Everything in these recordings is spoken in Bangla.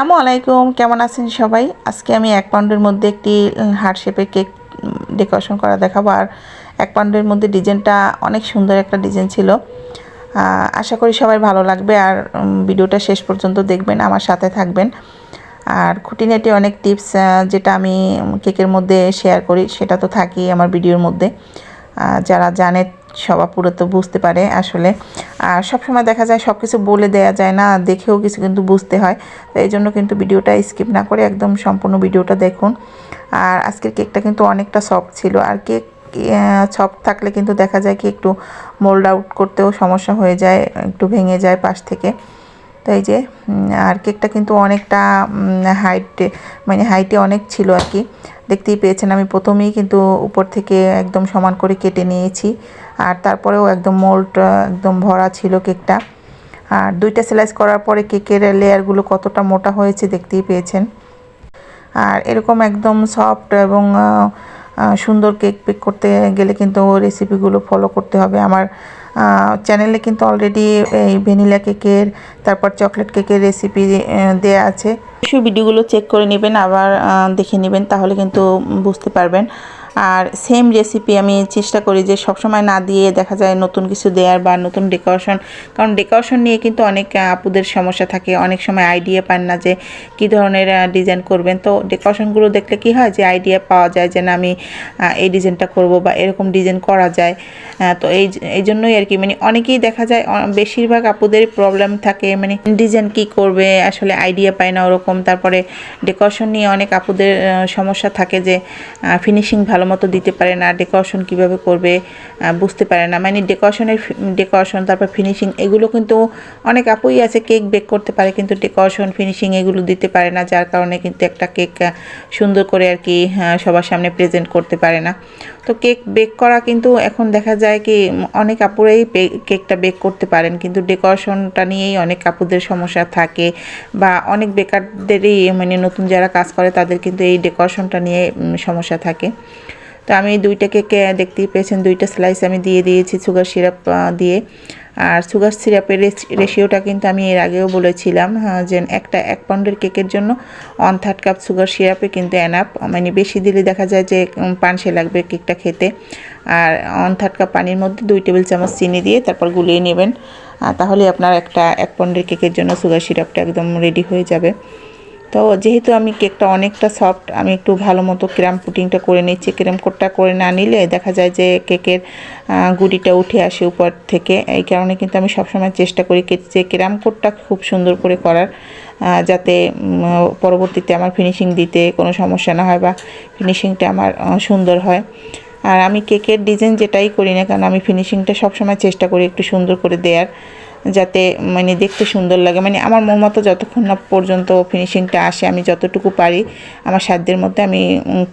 আসসালামু আলাইকুম, কেমন আছেন সবাই? আজকে আমি 1 পাউন্ডের মধ্যে একটি হার্ট শেপের কেক ডেকোরেশন করা দেখাবো। আর 1 পাউন্ডের মধ্যে ডিজাইনটা অনেক সুন্দর একটা ডিজাইন ছিল। আশা করি সবাই ভালো লাগবে। আর ভিডিওটা শেষ পর্যন্ত দেখবেন, আমার সাথে থাকবেন। আর খুঁটিনাটি অনেক টিপস যেটা আমি কেকের মধ্যে শেয়ার করি সেটা তো থাকি আমার ভিডিওর মধ্যে। যারা জানে সবাই পুরো তো বুঝতে পারে আসলে। আর সবসময় দেখা যায় সব কিছু বলে দেওয়া যায় না, দেখেও কিছু কিন্তু বুঝতে হয়। তো এই জন্য কিন্তু ভিডিওটা স্কিপ না করে একদম সম্পূর্ণ ভিডিওটা দেখুন। আর আজকের কেকটা কিন্তু অনেকটা সফট ছিল। আর কেক সফট থাকলে কিন্তু দেখা যায় কি একটু মোল্ড আউট করতেও সমস্যা হয়ে যায়, একটু ভেঙে যায় পাশ থেকে। তো এই যে আর কেকটা কিন্তু অনেকটা হাইটে অনেক ছিল আর কি। দেখতেই পেয়েছেন আমি প্রথমেই কিন্তু উপর থেকে একদম সমান করে কেটে নিয়েছি। আর তারপরেও একদম মোল্ড একদম ভরা ছিল কেকটা। আর 2টা স্লাইস করার পরে কেকের লেয়ারগুলো কতটা মোটা হয়েছে দেখতেই পেয়েছেন। আর এরকম একদম সফট এবং সুন্দর কেক বেক করতে গেলে কিন্তু রেসিপিগুলো ফলো করতে হবে। আমার চ্যানেলে কিন্তু অলরেডি এই ভ্যানিলা কেকের, তারপর চকলেট কেকের রেসিপি দেয়া আছে। অবশ্যই ভিডিওগুলো চেক করে নেবেন, আবার দেখে নেবেন, তাহলে কিন্তু বুঝতে পারবেন। আর সেম রেসিপি আমি চেষ্টা করি যে সবসময় না দিয়ে দেখা যায় নতুন কিছু দেওয়ার বা নতুন ডেকোরেশন। কারণ ডেকোরেশন নিয়ে কিন্তু অনেক আপুদের সমস্যা থাকে, অনেক সময় আইডিয়া পান না যে কী ধরনের ডিজাইন করবেন। তো ডেকোরেশনগুলো দেখলে কি হয় যে আইডিয়া পাওয়া যায় যে না আমি এই ডিজাইনটা করব বা এরকম ডিজাইন করা যায়। তো এই জন্যই আর কি, মানে অনেকেই দেখা যায় বেশিরভাগ আপুদের প্রবলেম থাকে, মানে ডিজাইন কি করবে আসলে আইডিয়া পায় না ওরকম। তারপরে ডেকোরেশন নিয়ে অনেক আপুদের সমস্যা থাকে যে ফিনিশিং ভালো মতো দিতে পারে না, ডেকোরেশন কিভাবে করবে বুঝতে পারে না। মানে ডেকোরেশন তারপর ফিনিশিং এগুলো কিন্তু অনেক আপুই আছে কেক বেক করতে পারে কিন্তু ডেকোরেশন ফিনিশিং এগুলো দিতে পারে না, যার কারণে কিন্তু একটা কেক সুন্দর করে আর কি সবার সামনে প্রেজেন্ট করতে পারে না। তো কেক বেক করা কিন্তু এখন দেখা যায় কি অনেক আপুরাই কেকটা বেক করতে পারেন, কিন্তু ডেকোরেশনটা নিয়েই অনেক আপুদের সমস্যা থাকে। বা অনেক বেকারদেরই মানে নতুন যারা কাজ করে তাদের কিন্তু এই ডেকোরেশনটা নিয়ে সমস্যা থাকে। তো আমি 2টা কেকে দেখতেই পেয়েছেন 2টা স্লাইস আমি দিয়ে দিয়েছি সুগার সিরাপ দিয়ে। আর সুগার সিরাপের রেশিওটা কিন্তু আমি এর আগেও বলেছিলাম যে 1 পাউন্ডের কেকের জন্য 1/3 কাপ সুগার সিরাপে কিন্তু এনাফ। মানে বেশি দিলে দেখা যায় যে পানসে লাগবে কেকটা খেতে। আর 1/3 কাপ পানির মধ্যে 2 টেবিল চামচ চিনি দিয়ে তারপর গুলিয়ে নেবেন। তাহলে আপনার 1 পাউন্ডের কেকের জন্য সুগার সিরাপটা একদম রেডি হয়ে যাবে। তো যেহেতু আমি কেকটা অনেকটা সফট, আমি একটু ভালো মতো ক্রাম পুটিংটা করে নিচ্ছি। ক্রাম কোটটা করে না নিলে দেখা যায় যে কেকের গুঁড়িটা উঠে আসে উপর থেকে। এই কারণে কিন্তু আমি সবসময় চেষ্টা করি যে ক্রাম কোটটা খুব সুন্দর করে করার, যাতে পরবর্তীতে আমার ফিনিশিং দিতে কোনো সমস্যা না হয় বা ফিনিশিংটা আমার সুন্দর হয়। আর আমি কেকের ডিজাইন যেটাই করি না কেন আমি ফিনিশিংটা সবসময় চেষ্টা করি একটু সুন্দর করে দেওয়ার, যাতে মানে দেখতে সুন্দর লাগে। মানে আমার মন মতো যতক্ষণ না পর্যন্ত ফিনিশিংটা আসে আমি যতটুকু পারি আমার সাধ্যের মধ্যে আমি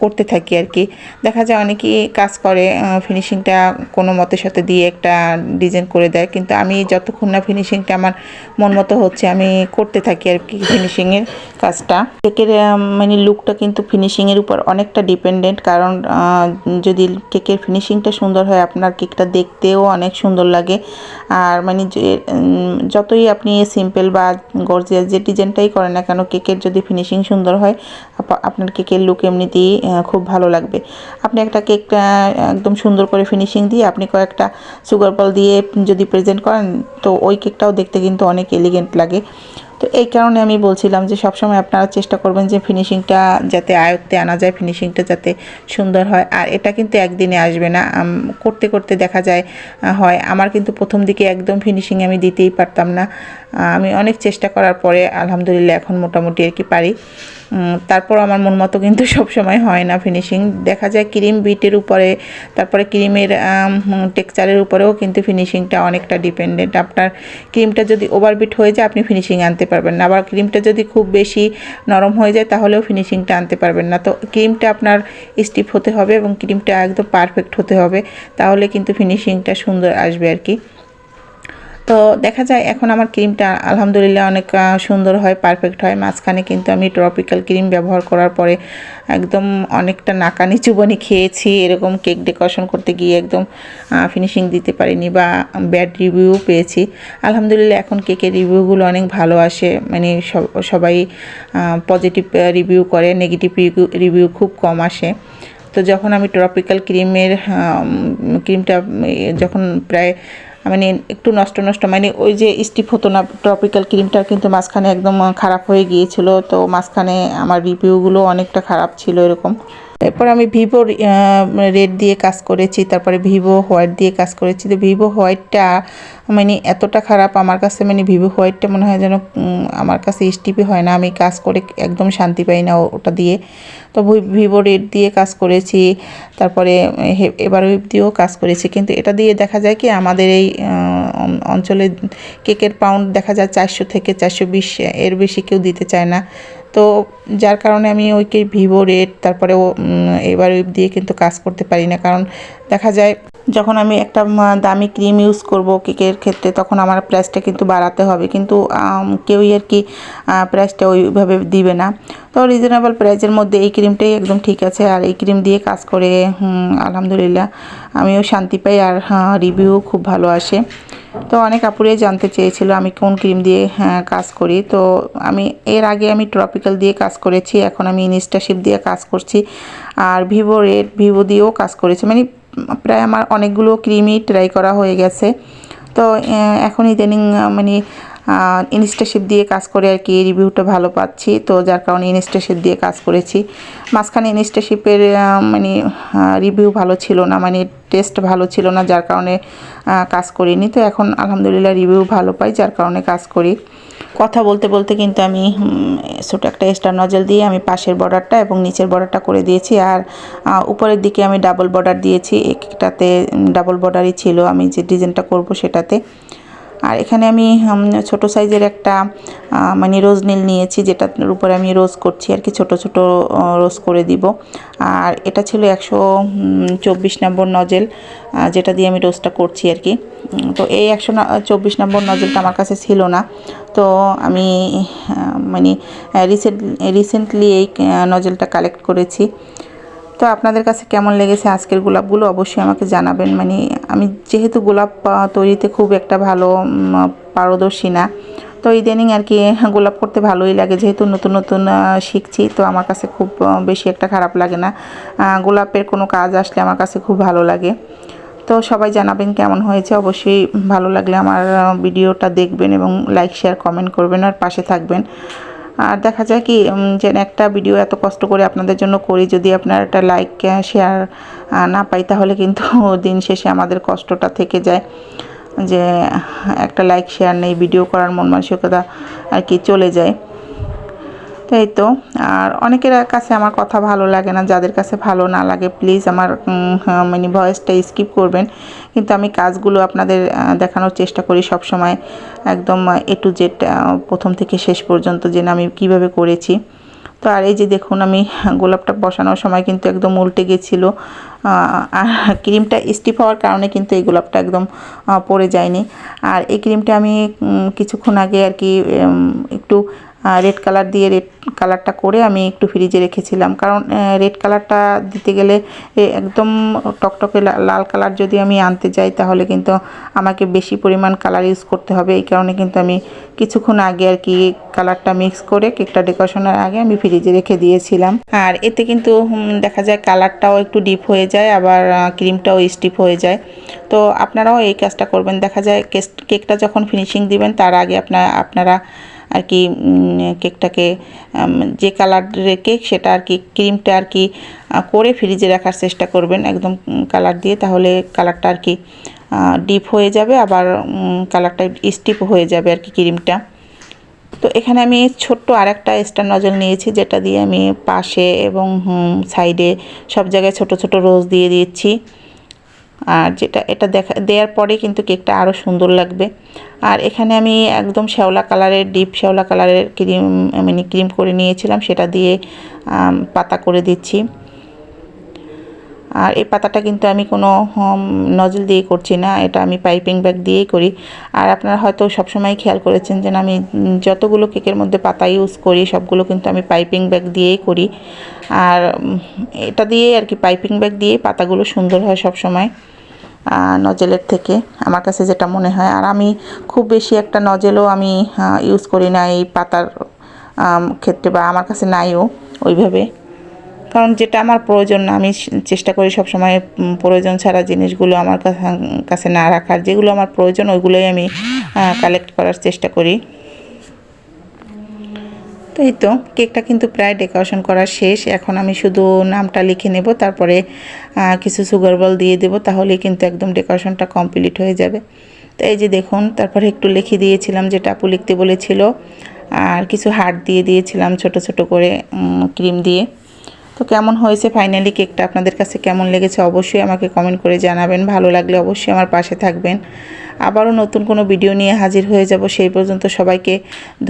করতে থাকি আর কি। দেখা যায় অনেকেই কাজ করে ফিনিশিংটা কোনো মতের সাথে দিয়ে একটা ডিজাইন করে দেয়, কিন্তু আমি যতক্ষণ না ফিনিশিংটা আমার মন মতো হচ্ছে আমি করতে থাকি আর কি ফিনিশিংয়ের কাজটা। কেকের মানে লুকটা কিন্তু ফিনিশিংয়ের উপর অনেকটা ডিপেন্ডেন্ট, কারণ যদি কেকের ফিনিশিংটা সুন্দর হয় আপনার কেকটা দেখতেও অনেক সুন্দর লাগে। আর মানে যে যতই আপনি সিম্পল বা গর্জিয়াস যে ডিজাইনটাই করেন না কেন কেকের যদি ফিনিশিং সুন্দর হয় আপনার কেকের লুক এমনিতেই খুব ভালো লাগবে। আপনি একটা কেক একদম সুন্দর করে ফিনিশিং দিয়ে আপনি কয়েকটা সুগার বল দিয়ে যদি প্রেজেন্ট করেন তো ওই কেকটাও দেখতে কিন্তু অনেক এলিগেন্ট লাগে। তো এই কারণে আমি বলছিলাম যে সবসময় আপনারা চেষ্টা করবেন যে ফিনিশিংটা যাতে আয়ত্তে আনা যায়, ফিনিশিংটা যাতে সুন্দর হয়। আর এটা কিন্তু একদিনে আসবে না, করতে করতে দেখা যায় হয়। আমার কিন্তু প্রথম দিকে একদম ফিনিশিং আমি দিতেই পারতাম না, আমি অনেক চেষ্টা করার পরে আলহামদুলিল্লাহ এখন মোটামুটি আর কি পারি। তারপর আমার মন মতো কিন্তু সবসময় হয় না ফিনিশিং। দেখা যায় ক্রিম বিটের উপরে, তারপরে ক্রিমের টেক্সচারের উপরেও কিন্তু ফিনিশিংটা অনেকটা ডিপেন্ডেন্ট। আপনার ক্রিমটা যদি ওভারবিট হয়ে যায় আপনি ফিনিশিং আনতে পারবেন না, আবার ক্রিমটা যদি খুব বেশি নরম হয়ে যায় তাহলেও ফিনিশিংটা আনতে পারবেন না। তো ক্রিমটা আপনার স্টিফ হতে হবে এবং ক্রিমটা একদম পারফেক্ট হতে হবে, তাহলে কিন্তু ফিনিশিংটা সুন্দর আসবে আর কি। তো দেখা যায় এখন আমার ক্রিমটা আলহামদুলিল্লাহ অনেক সুন্দর হয়, পারফেক্ট হয়। মাঝখানে কিন্তু আমি ট্রপিক্যাল ক্রিম ব্যবহার করার পরে একদম অনেকটা নাকানি চুবানি খেয়েছি, এরকম কেক ডেকোরেশন করতে গিয়ে একদম ফিনিশিং দিতে পারিনি বা ব্যাড রিভিউ পেয়েছি। আলহামদুলিল্লাহ এখন কেকের রিভিউগুলো অনেক ভালো আসে, মানে সবাই পজিটিভ রিভিউ করে, নেগেটিভ রিভিউ খুব কম আসে। তো যখন আমি ট্রপিক্যাল ক্রিমটা যখন প্রায় মানে একটু নষ্ট মানে ওই যে স্টিপ হতো না, ট্রপিক্যাল ক্রিমটা কিন্তু মাঝখানে একদম খারাপ হয়ে গিয়েছিল। তো মাঝখানে আমার রিভিউগুলো অনেকটা খারাপ ছিল এরকম। এরপর আমি ভিভো রেড দিয়ে কাজ করেছি, তারপরে ভিভো হোয়াইট দিয়ে কাজ করেছি। তো ভিভো হোয়াইটটা মানে এতটা খারাপ আমার কাছে, মানে ভিভো হোয়াইটটা মনে হয় যেন আমার কাছে স্টিপই হয় না, আমি কাজ করে একদম শান্তি পাই না ওটা দিয়ে। তো ভিভো রেড দিয়ে কাজ করেছি, তারপরে এবার ওয়েব দিয়েও কাজ করেছি। কিন্তু এটা দিয়ে দেখা যায় কি আমাদের এই অঞ্চলে কেকের পাউন্ড দেখা যায় 400 থেকে 420, এর বেশি কেউ দিতে চায় না। তো যার কারণে আমি ওইকে ভিভো রেড তারপরে এবার ওয়েব দিয়ে কিন্তু কাজ করতে পারি না, কারণ দেখা যায় যখন আমি একটা দামি ক্রিম ইউজ করব কেকের ক্ষেত্রে তখন আমার প্রাইসটা কিন্তু বাড়াতে হবে, কিন্তু কেউই আর কি প্রাইসটা ওইভাবে দিবে না। তো রিজনেবল প্রাইসের মধ্যে এই ক্রিমটাই একদম ঠিক আছে, আর এই ক্রিম দিয়ে কাজ করে আলহামদুলিল্লাহ আমিও শান্তি পাই, আর রিভিউ খুব ভালো আসে। তো অনেক আপুরাই জানতে চেয়েছিল আমি কোন ক্রিম দিয়ে কাজ করি। তো আমি এর আগে আমি ট্রপিক্যাল দিয়ে কাজ করেছি, এখন আমি ইনস্টাশিপ দিয়ে কাজ করছি, আর ভিভো রেড ভিভো দিয়েও কাজ করেছি। মানে প্রায় আমার অনেকগুলো ক্রিমই ট্রাই করা হয়ে গেছে। তো এখন ইদানিং মানে ইনস্টাশিপ দিয়ে কাজ করে আর কি রিভিউটা ভালো পাচ্ছি, তো যার কারণে ইনস্টাশিপ দিয়ে কাজ করেছি। মাঝখানে ইনস্টাশিপের মানে রিভিউ ভালো ছিল না, মানে টেস্ট ভালো ছিল না, যার কারণে কাজ করিনি। তো এখন আলহামদুলিল্লাহ রিভিউ ভালো পাই, যার কারণে কাজ করি। কথা বলতে বলতে কিন্তু আমি ছোটো একটা স্টার নজল দিয়ে আমি পাশের বর্ডারটা এবং নিচের বর্ডারটা করে দিয়েছি, আর উপরের দিকে আমি ডাবল বর্ডার দিয়েছি। একটাতে ডাবল বর্ডারই ছিল আমি যে ডিজাইনটা করব সেটাতে। আর এখানে আমি ছোট সাইজের একটা মানে রোজ নীল নিয়েছি, যেটার উপরে আমি রোজ করছি আর কি, ছোট ছোট রোজ করে দিব। আর এটা ছিল 124 নম্বর নজেল, যেটা দিয়ে আমি রোজটা করছি আর কি। তো এই 124 নম্বর নজেলটা আমার কাছে ছিল না, তো আমি মানে রিসেন্টলি এই নজেলটা কালেক্ট করেছি। তো আপনাদের কাছে কেমন লেগেছে আজকের গোলাপগুলো অবশ্যই আমাকে জানাবেন। মানে আমি যেহেতু গোলাপ তৈরিতে খুব একটা ভালো পারদর্শী না, তো ইদানিং আর কি গোলাপ করতে ভালোই লাগে, যেহেতু নতুন নতুন শিখছি, তো আমার কাছে খুব বেশি একটা খারাপ লাগে না। গোলাপের কোনো কাজ আসলে আমার কাছে খুব ভালো লাগে। তো সবাই জানাবেন কেমন হয়েছে, অবশ্যই ভালো লাগলে আমার ভিডিওটা দেখবেন এবং লাইক শেয়ার কমেন্ট করবেন আর পাশে থাকবেন। আর দেখা যায় কি যে একটা ভিডিও এত কষ্ট করে আপনাদের জন্য করি, যদি আপনার একটা লাইক শেয়ার না পাই তাহলে কিন্তু দিন শেষে আমাদের কষ্টটা থেকে যায়, যে একটা লাইক শেয়ার নেই, ভিডিও করার মন মানসিকতা আর কি চলে যায়। তো এই তো, আর অনেকের কাছে আমার কথা ভালো লাগে না, যাদের কাছে ভালো না লাগে প্লিজ আমার মানে ভয়েসটা স্কিপ করবেন, কিন্তু আমি কাজগুলো আপনাদের দেখানোর চেষ্টা করি সব সময়, একদম A to Z প্রথম থেকে শেষ পর্যন্ত যে আমি কিভাবে করেছি। তো আর এই যে দেখুন আমি গোলাপটা বসানোর সময় কিন্তু একদম উল্টে গেছিলো, আর ক্রিমটা স্টিফ হওয়ার কারণে কিন্তু এই গোলাপটা একদম পড়ে যায়নি। আর এই ক্রিমটা আমি কিছুক্ষণ আগে আর কি একটু রেড কালার দিয়ে রেড কালারটা করে আমি একটু ফ্রিজে রেখেছিলাম, কারণ রেড কালারটা দিতে গেলে একদম টকটকে লাল কালার যদি আমি আনতে যাই তাহলে কিন্তু আমাকে বেশি পরিমাণ কালার ইউজ করতে হবে। এই কারণে কিন্তু আমি কিছুক্ষণ আগে আর কি কালারটা মিক্স করে কেকটা ডেকোরেশনের আগে আমি ফ্রিজে রেখে দিয়েছিলাম। আর এতে কিন্তু দেখা যায় কালারটাও একটু ডিপ হয়ে যায়, আবার ক্রিমটাও স্টিফ হয়ে যায়। তো আপনারাও এই কাজটা করবেন। দেখা যায় কেকটা যখন ফিনিশিং দিবেন তার আগে আপনারা আর কি কেকটাকে যে কালারের কেক সেটা আর কি ক্রিমটা আর কি করে ফ্রিজে রাখার চেষ্টা করবেন একদম কালার দিয়ে, তাহলে কালারটা আর কি ডিপ হয়ে যাবে, আবার কালারটা স্টিপ হয়ে যাবে আর কি ক্রিমটা। তো এখানে আমি ছোট্ট আরেকটা স্টার নজল নিয়েছি, যেটা দিয়ে আমি পাশে এবং সাইডে সব জায়গায় ছোট ছোট রোজ দিয়ে দিচ্ছি। আর এটা দেওয়ার পরে কিন্তু কেকটা আরও সুন্দর লাগবে। আর এখানে আমি একদম শ্যাওলা কালারের ডিপ শ্যাওলা কালারের ক্রিম করে নিয়েছিলাম, সেটা দিয়ে পাতা করে দিচ্ছি। আর এই পাতাটা কিন্তু আমি কোনো নজল দিয়ে করছি না, এটা আমি পাইপিং ব্যাগ দিয়েই করি। আর আপনারা হয়তো সবসময় খেয়াল করেছেন যে আমি যতগুলো কেকের মধ্যে পাতা ইউজ করি সবগুলো কিন্তু আমি পাইপিং ব্যাগ দিয়েই করি। আর এটা দিয়েই আর কি, পাইপিং ব্যাগ দিয়েই পাতাগুলো সুন্দর হয় সব সময় নজেলের থেকে, আমার কাছে যেটা মনে হয়। আর আমি খুব বেশি একটা নজেলও আমি ইউজ করি না এই পাতার ক্ষেত্রে, বা আমার কাছে নাইও ওইভাবে, কারণ যেটা আমার প্রয়োজন না আমি চেষ্টা করি সবসময় প্রয়োজন ছাড়া জিনিসগুলো আমার কাছে না রাখার, যেগুলো আমার প্রয়োজন ওইগুলোই আমি কালেক্ট করার চেষ্টা করি। তো এই তো কেকটা কিন্তু প্রায় ডেকোরেশন করা শেষ। এখন আমি শুধু নামটা লিখে নেব, তারপরে কিছু সুগার বল দিয়ে দেব, তাহলেই কিন্তু একদম ডেকোরেশনটা কমপ্লিট হয়ে যাবে। তো এই যে দেখুন, তারপরে একটু লিখে দিয়েছিলাম যেটা আপু লিখতে বলেছিল, আর কিছু হার্ট দিয়ে দিয়েছিলাম ছোট ছোট করে ক্রিম দিয়ে। তো কেমন হয়েছে ফাইনালি কেকটা, আপনাদের কাছে কেমন লেগেছে অবশ্যই আমাকে কমেন্ট করে জানাবেন। ভালো লাগলে অবশ্যই আমার পাশে থাকবেন। আবারও নতুন কোনো ভিডিও নিয়ে হাজির হয়ে যাব। সেই পর্যন্ত সবাইকে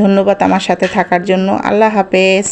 ধন্যবাদ আমার সাথে থাকার জন্য। আল্লাহ হাফেজ।